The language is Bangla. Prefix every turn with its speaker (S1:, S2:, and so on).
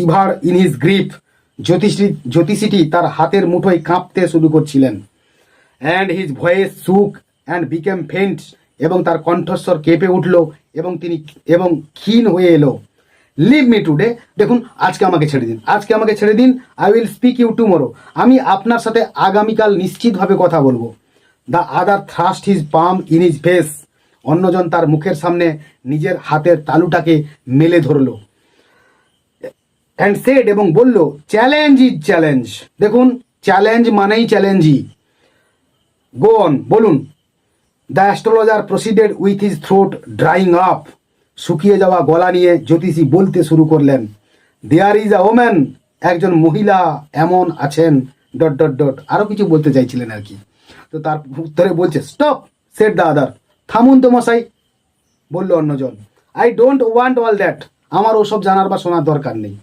S1: শিভার ইন হিজ গ্রিপ। জ্যোতিষীটি তার হাতের মুঠোয় কাঁপতে শুরু করছিলেন। And his voice shook and became faint, এবং তার কণ্ঠস্বর কেঁপে উঠল এবং ক্ষীণ হয়ে এলো। লিভ মি টুডে, দেখুন আজকে আমাকে ছেড়ে দিন। I will speak you tomorrow, আমি আপনার সাথে আগামীকাল নিশ্চিতভাবে কথা বলবো। The other thrust his palm in his face, অন্যজন তার মুখের সামনে নিজের হাতের তালুটাকে মেলে ধরলো। অ্যান্ড সেড, এবং বলল, চ্যালেঞ্জ ইজ চ্যালেঞ্জ। দেখুন চ্যালেঞ্জ মানেই চ্যালেঞ্জই। গো অন, বলুন। The astrologer proceeded with his throat drawing up. শুকিয়ে যাওয়া গলা নিয়ে জ্যোতিষী বলতে শুরু করলেন, দেয়ার ইজ আ ওম্যান, একজন মহিলা এমন আছেন ডট ডট ডট, আরও কিছু বলতে চাইছিলেন আর কি। তো তার উত্তরে বলছে, স্টপ সেড দ্য আদার, থামুন তো মশাই, বলল অন্যজন। I don't want all that, আমার ওসব জানার বা শোনার দরকার নেই।